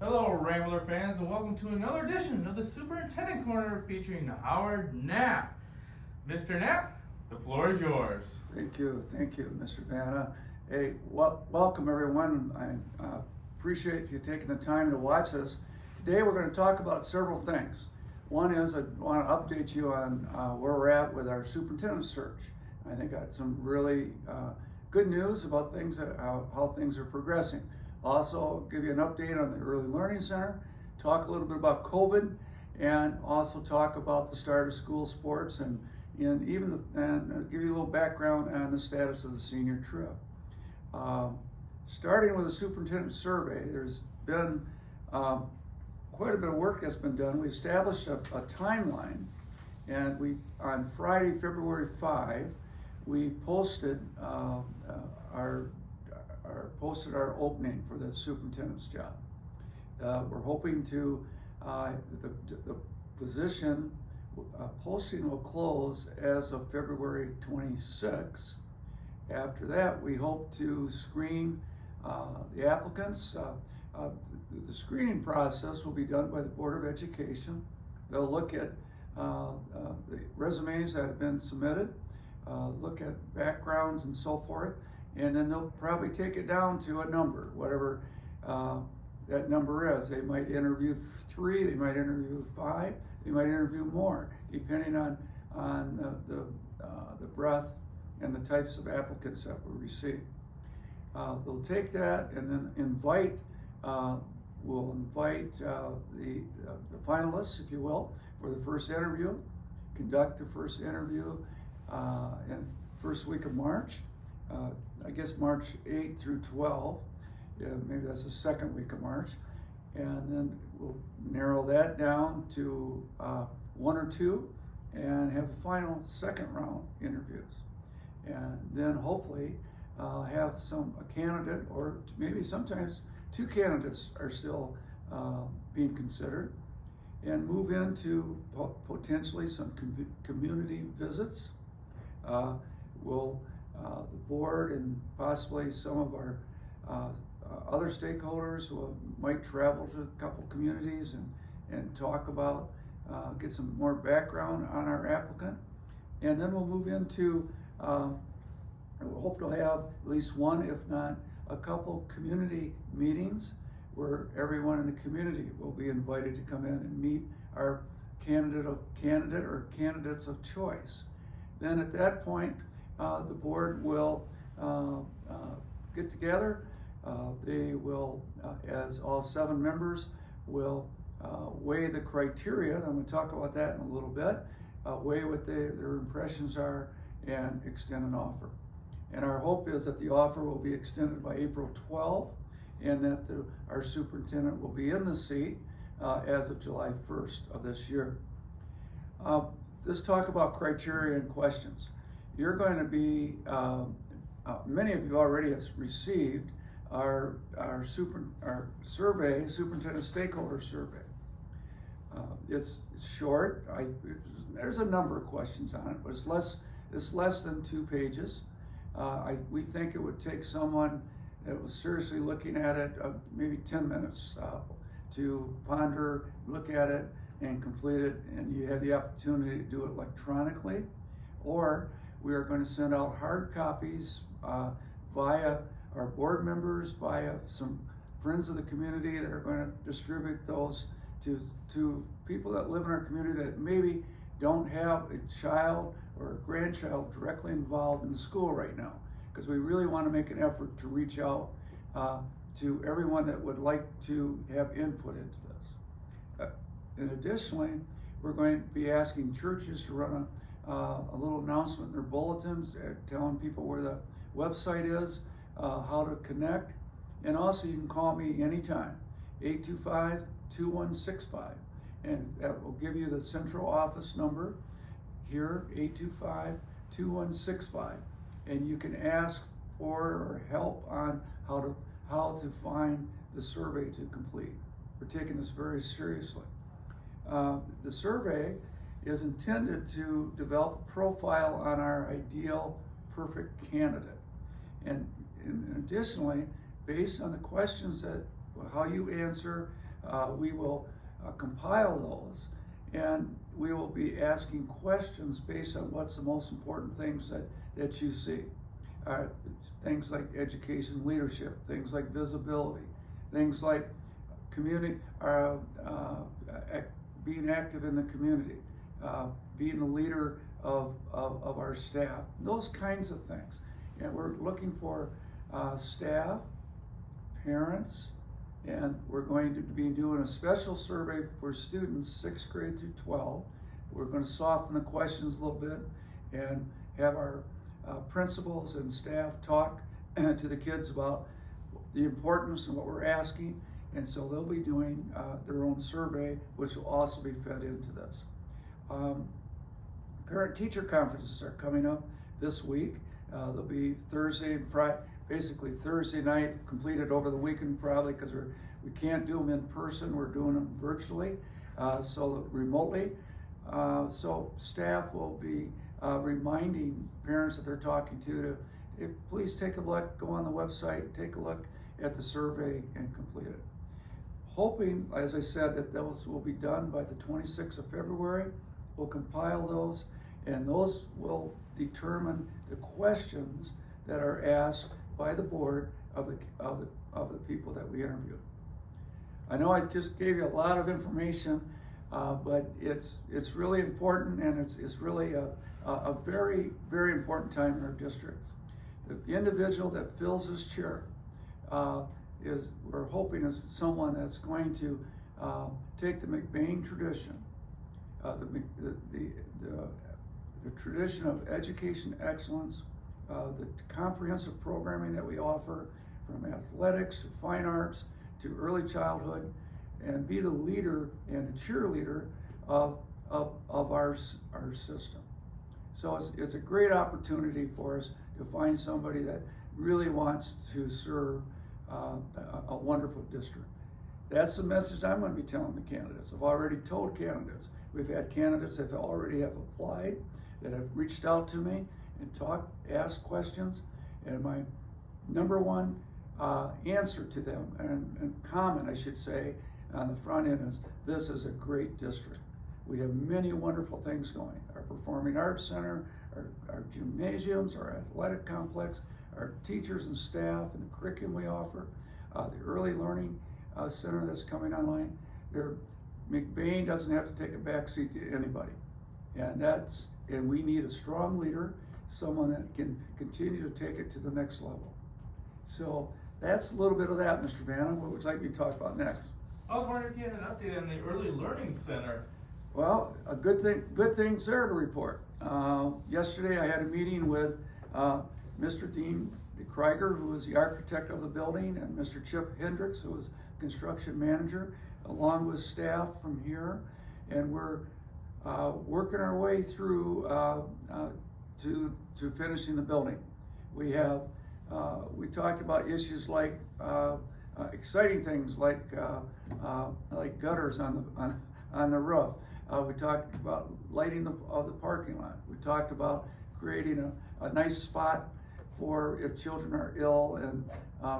Hello, Rambler fans, and welcome to another edition of the Superintendent Corner featuring Howard Knapp. Mr. Knapp, the floor is yours. Thank you, Mr. Vanna. Hey, welcome everyone. I appreciate you taking the time to watch us. Today we're going to talk about several things. One is I want to update you on where we're at with our superintendent search. I think I got some really good news about things, how things are progressing. Also give you an update on the Early Learning Center, talk a little bit about COVID, and also talk about the start of school sports and give you a little background on the status of the senior trip. Starting with the superintendent survey, there's been quite a bit of work that's been done. We established a timeline, and on Friday, February 5, we posted our opening for the superintendent's job. We're hoping to the position posting will close as of February 26. After that, we hope to screen the applicants. The screening process will be done by the Board of Education. They'll look at the resumes that have been submitted, look at backgrounds and so forth, and then they'll probably take it down to a number, whatever that number is. They might interview 3, they might interview 5, they might interview more, depending on the breadth and the types of applicants that we receive. They'll take that and then we'll invite the finalists, if you will, for the first interview, conduct the first interview in first week of March. I guess March 8 through 12, maybe that's the second week of March, and then we'll narrow that down to 1 or 2 and have a final second round interviews. And then hopefully have a candidate, or maybe sometimes 2 candidates are still being considered, and move into potentially some community visits. The board and possibly some of our other stakeholders might travel to a couple communities and talk about, get some more background on our applicant. And then we'll move into, we hope to have at least one, if not a couple, community meetings where everyone in the community will be invited to come in and meet our candidate or candidates of choice. Then at that point, the board will get together. They will, as all 7 members, will weigh the criteria. I'm going to talk about that in a little bit. Weigh what their impressions are and extend an offer. And our hope is that the offer will be extended by April 12th, and that our superintendent will be in the seat as of July 1st of this year. Let's talk about criteria and questions. You're going to be, many of you already have received our survey, superintendent stakeholder survey. It's short. There's a number of questions on it, but it's less than 2 pages. We think it would take someone that was seriously looking at it maybe 10 minutes to ponder, look at it, and complete it. And you have the opportunity to do it electronically, or we are going to send out hard copies via our board members, via some friends of the community that are going to distribute those to people that live in our community that maybe don't have a child or a grandchild directly involved in the school right now, because we really want to make an effort to reach out to everyone that would like to have input into this. And additionally, we're going to be asking churches to run a little announcement in their bulletins telling people where the website is, how to connect, and also you can call me anytime, 825-2165, and that will give you the central office number here, 825-2165, and you can ask for or help on how to find the survey to complete. We're taking this very seriously. The survey is intended to develop a profile on our ideal perfect candidate. And additionally, based on the questions that how you answer, we will compile those, and we will be asking questions based on what's the most important things that you see. Things like education leadership, things like visibility, things like community, being active in the community, being the leader of our staff, those kinds of things. And we're looking for staff, parents, and we're going to be doing a special survey for students 6th grade through 12. We're going to soften the questions a little bit and have our principals and staff talk to the kids about the importance and what we're asking. And so they'll be doing their own survey, which will also be fed into this. Parent-teacher conferences are coming up this week. They'll be Thursday and Friday, basically Thursday night, completed over the weekend probably, because we can't do them in person. We're doing them virtually, so remotely. So staff will be reminding parents that they're talking to please take a look, go on the website, take a look at the survey and complete it. Hoping, as I said, that those will be done by the 26th of February. We'll compile those, and those will determine the questions that are asked by the board of the people that we interviewed. I know I just gave you a lot of information, but it's really important, and it's really a very, very important time in our district. The individual that fills this chair we're hoping is someone that's going to take the McBain tradition, the tradition of education excellence, the comprehensive programming that we offer, from athletics to fine arts to early childhood, and be the leader and the cheerleader of our system. So it's a great opportunity for us to find somebody that really wants to serve a wonderful district. That's the message I'm going to be telling the candidates. I've already told candidates. We've had candidates that already have applied, that have reached out to me and asked questions, and my number one answer to them, and comment I should say, on the front end is, this is a great district. We have many wonderful things going. Our Performing Arts Center, our gymnasiums, our athletic complex, our teachers and staff, and the curriculum we offer, the early learning center that's coming online. McBain doesn't have to take a backseat to anybody. And we need a strong leader, someone that can continue to take it to the next level. So that's a little bit of that, Mr. Vanna. What would you like me to talk about next? I was wondering if you had an update on the Early Learning Center. Well, good things there to report. Yesterday I had a meeting with Mr. Dean Krieger, who was the architect of the building, and Mr. Chip Hendricks, who was construction manager, along with staff from here. And we're working our way through to finishing the building. We talked about issues like exciting things like gutters on the roof. We talked about lighting of the parking lot. We talked about creating a nice spot for if children are ill, and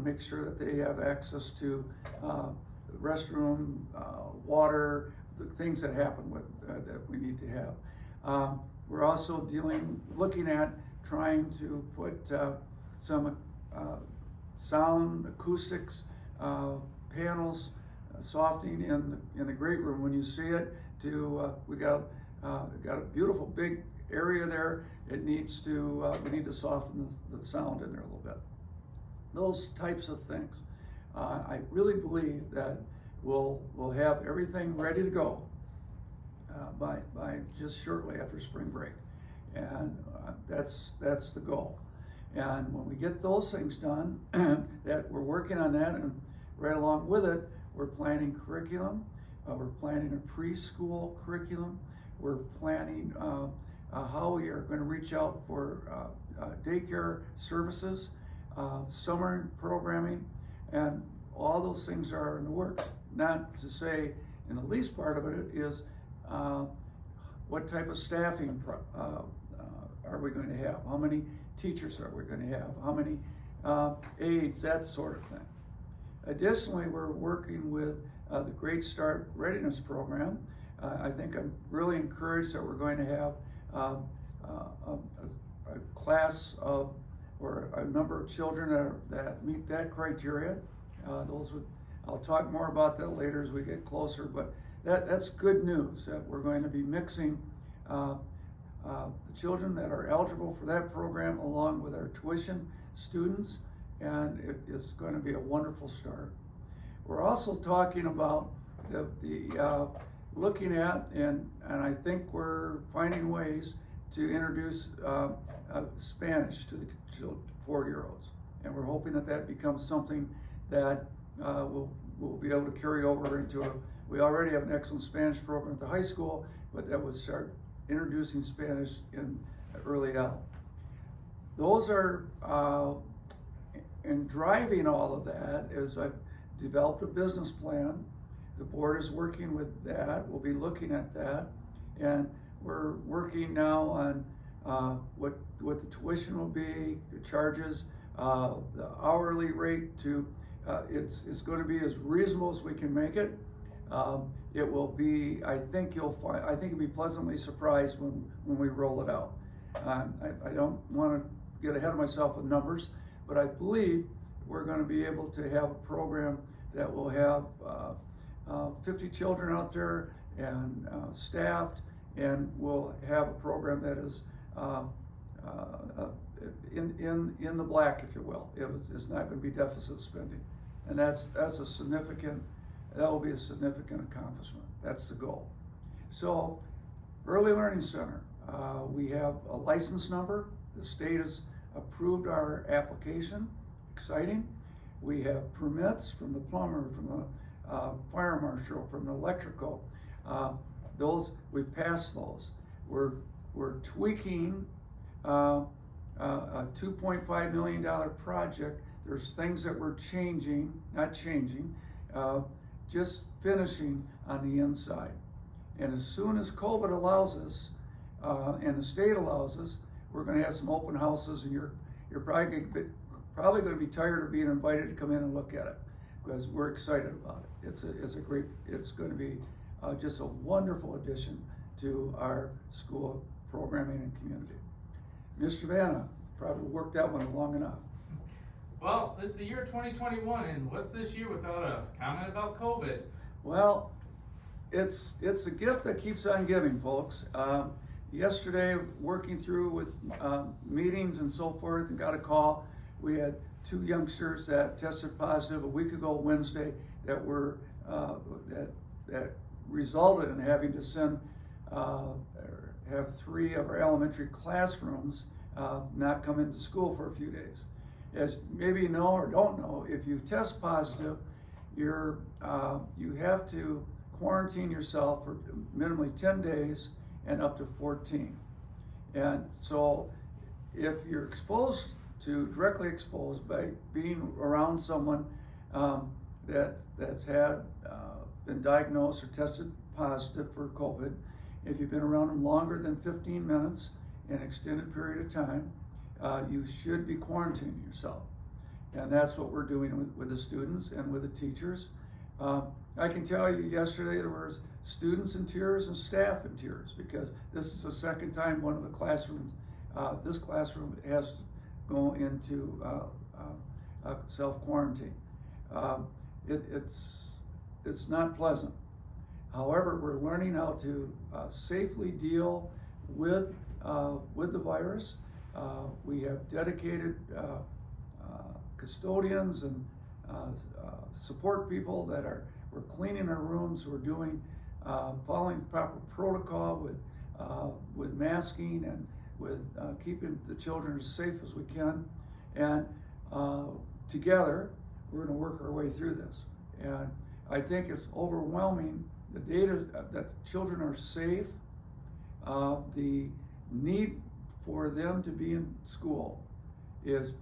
make sure that they have access to restroom, water, the things that happen with that we need to have. We're also looking at trying to put some sound acoustics panels, softening in the great room when you see it. We got a beautiful big area there. It needs to we need to soften the sound in there a little bit. Those types of things. I really believe that we'll have everything ready to go by just shortly after spring break, and that's the goal. And when we get those things done, that we're working on that, and right along with it, we're planning curriculum. We're planning a preschool curriculum. We're planning how we are going to reach out for daycare services, summer programming, and all those things are in the works. Not to say, in the least part of it is what type of staffing are we going to have? How many teachers are we going to have? How many aides? That sort of thing. Additionally, we're working with the Great Start Readiness Program. I think I'm really encouraged that we're going to have a class of, or a number of children that meet that criteria. I'll talk more about that later as we get closer, but that's good news that we're going to be mixing the children that are eligible for that program along with our tuition students, and it's going to be a wonderful start. We're also talking about looking at, and I think we're finding ways to introduce Spanish to the 4-year-olds, and we're hoping that becomes something that we'll be able to carry over into we already have an excellent Spanish program at the high school, but that would start introducing Spanish in early out. Those are, in driving all of that, is I've developed a business plan. The board is working with that. We'll be looking at that, and we're working now on what the tuition will be, the charges, the hourly rate to. It's going to be as reasonable as we can make it. It will be. I think you'll be pleasantly surprised when we roll it out. I don't want to get ahead of myself with numbers, but I believe we're going to be able to have a program that will have 50 children out there and staffed, and we'll have a program that is in the black, if you will. It's not going to be deficit spending, and that will be a significant accomplishment. That's the goal. So, Early Learning Center, we have a license number. The state has approved our application. Exciting. We have permits from the plumber, from the fire marshal, from the electrical. Those, we've passed those. We're tweaking a $2.5 million project. There's things that we're just finishing on the inside. And as soon as COVID allows us, and the state allows us, we're going to have some open houses, and you're probably going to be tired of being invited to come in and look at it, because we're excited about it. It's going to be just a wonderful addition to our school programming and community. Mr. Vanna probably worked that one long enough. Well, it's the year 2021, and what's this year without a comment about COVID? Well, it's a gift that keeps on giving, folks. Yesterday, working through with meetings and so forth, and got a call. We had 2 youngsters that tested positive a week ago Wednesday that were that resulted in having to send have 3 of our elementary classrooms not come into school for a few days. As maybe you know or don't know, if you test positive, you have to quarantine yourself for minimally 10 days and up to 14. And so if you're directly exposed by being around someone that's been diagnosed or tested positive for COVID, if you've been around them longer than 15 minutes in an extended period of time, you should be quarantining yourself. And that's what we're doing with the students and with the teachers. I can tell you yesterday there was students in tears and staff in tears, because this is the second time one of the classrooms, this classroom has to go into self-quarantine. It's not pleasant. However, we're learning how to safely deal with the virus. We have dedicated custodians and support people we're cleaning our rooms. We're doing following the proper protocol with masking and with keeping the children as safe as we can. And together, we're going to work our way through this. And I think it's overwhelming, the data that the children are safe, the need for them to be in school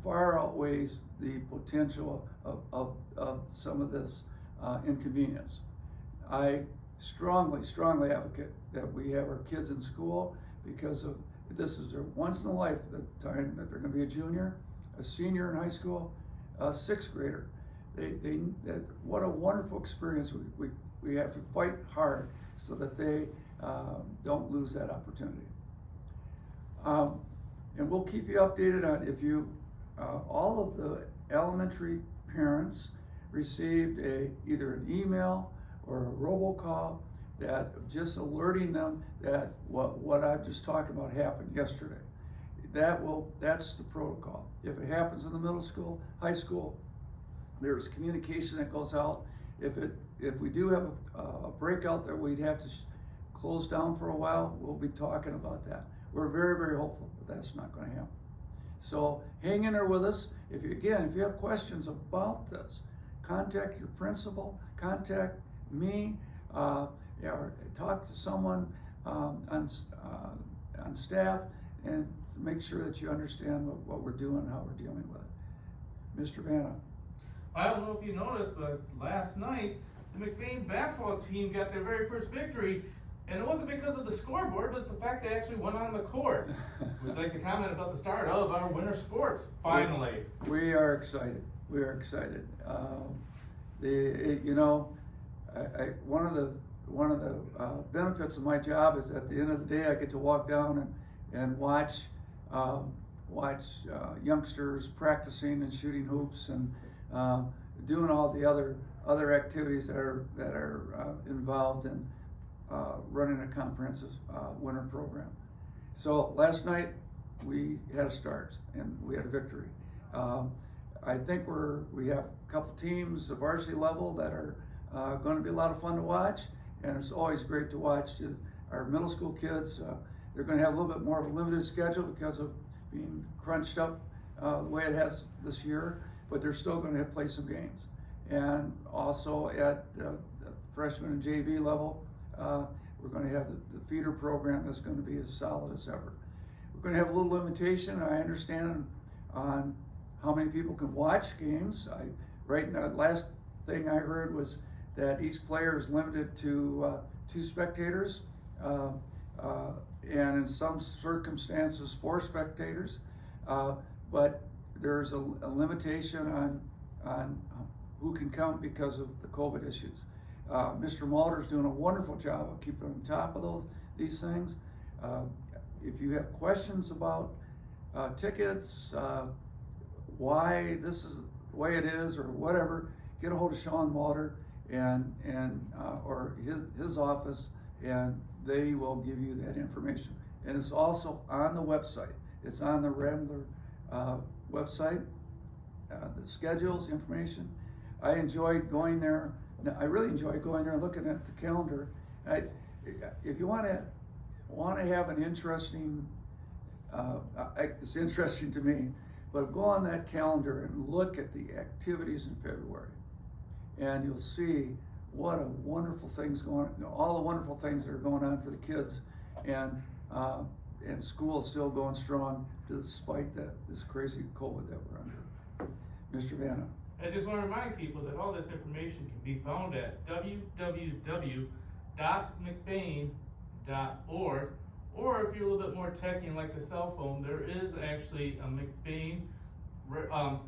far outweighs the potential of some of this inconvenience. I strongly advocate that we have our kids in school, because this is their once in a lifetime that they're going to be a junior, a senior in high school, a 6th grader. what a wonderful experience. We have to fight hard so that they don't lose that opportunity. And we'll keep you updated on if you, all of the elementary parents received either an email or a robocall that just alerting them that what I've just talked about happened yesterday. That's the protocol. If it happens in the middle school, high school, there's communication that goes out. If we do have a breakout that we'd have to close down for a while, we'll be talking about that. We're very, very hopeful that that's not going to happen. So hang in there with us. If you have questions about this, contact your principal, contact me, or talk to someone on staff, and to make sure that you understand what we're doing and how we're dealing with it. Mr. Vanna. I don't know if you noticed, but last night, the McBain basketball team got their very first victory, and it wasn't because of the scoreboard, but it's the fact they actually went on the court. Would you like to comment about the start of our winter sports, finally? We are excited. We are excited. One of the benefits of my job is at the end of the day I get to walk down and watch youngsters practicing and shooting hoops and doing all the other activities that are involved in running a comprehensive winter program. So last night we had a start and we had a victory. I think we have a couple teams of varsity level that are going to be a lot of fun to watch, and it's always great to watch our middle school kids. They're going to have a little bit more of a limited schedule because of being crunched up the way it has this year, but they're still going to play some games. And also at the freshman and JV level, we're going to have the feeder program that's going to be as solid as ever. We're going to have a little limitation, I understand, on how many people can watch games. Right now, last thing I heard was that each player is limited to 2 spectators, and in some circumstances 4 spectators, but there's a limitation on who can come because of the COVID issues. Mr. Malder's doing a wonderful job of keeping on top of these things. If you have questions about tickets, why this is the way it is, or whatever, get a hold of Sean Malder or his office, and they will give you that information. And it's also on the website. It's on the Rambler website, the schedules, information. I enjoyed going there. I really enjoy going there and looking at the calendar. If you want to have an interesting, it's interesting to me, but go on that calendar and look at the activities in February, and you'll see what a wonderful things going on, all the wonderful things that are going on for the kids, and school is still going strong despite this crazy COVID that we're under. Mr. Vanna. I just want to remind people that all this information can be found at www.mcbain.org, or if you're a little bit more techy and like the cell phone, there is actually a McBain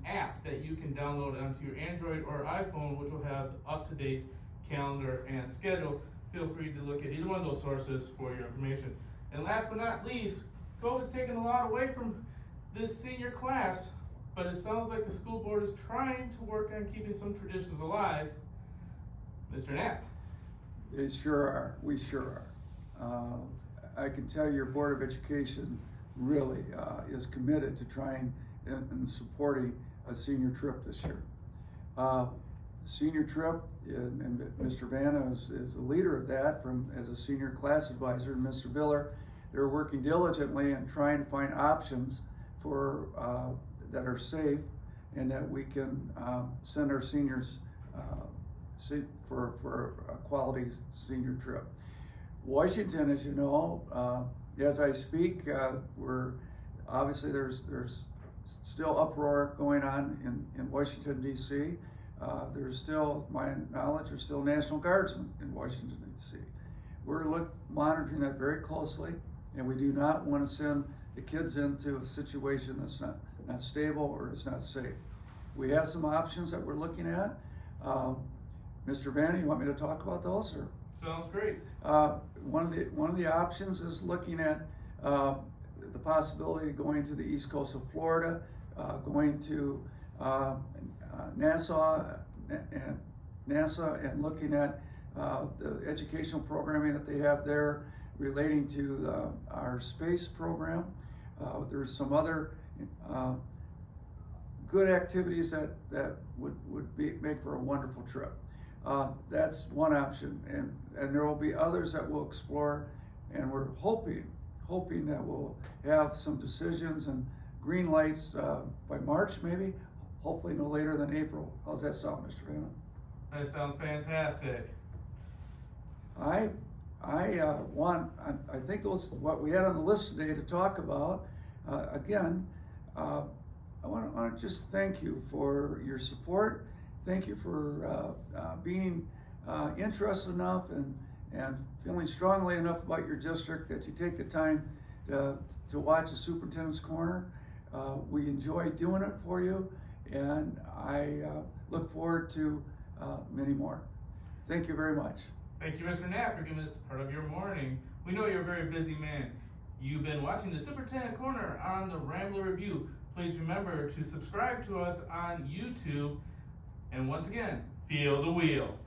app that you can download onto your Android or iPhone, which will have up-to-date calendar and schedule. Feel free to look at either one of those sources for your information. And last but not least, COVID's taken a lot away from this senior class, but it sounds like the school board is trying to work on keeping some traditions alive. Mr. Knapp. They sure are. We sure are. I can tell your Board of Education really is committed to trying and supporting a senior trip this year. Senior trip, and Mr. Vanna is the leader of that as a senior class advisor, and Mr. Biller. They're working diligently and trying to find options for that are safe and that we can send our seniors for a quality senior trip. Washington, as you know, as I speak, we're obviously there's still uproar going on in Washington, D.C. There's still, my knowledge, there's still National Guardsmen in Washington, D.C. We're monitoring that very closely, and we do not want to send the kids into a situation that's not stable or is not safe. we have some options that we're looking at. Mr. Vanny, you want me to talk about those, or? Sounds great. One of the options is looking at the possibility of going to the east coast of Florida, going to NASA and looking at the educational programming that they have there relating to our space program. There's some other good activities that would make for a wonderful trip. That's one option, and there will be others that we'll explore, and we're hoping that we'll have some decisions and green lights by March, maybe, hopefully no later than April. How's that sound, Mr. Vanna? That sounds fantastic. I think those what we had on the list today to talk about. Again, I want to just thank you for your support. Thank you for being interested enough and feeling strongly enough about your district that you take the time to watch the Superintendent's Corner. We enjoy doing it for you, and I look forward to many more. Thank you very much. Thank you, Mr. Knapp, for giving us part of your morning. We know you're a very busy man. You've been watching the Superintendent Corner on the Rambler Review. Please remember to subscribe to us on YouTube. And once again, feel the wheel.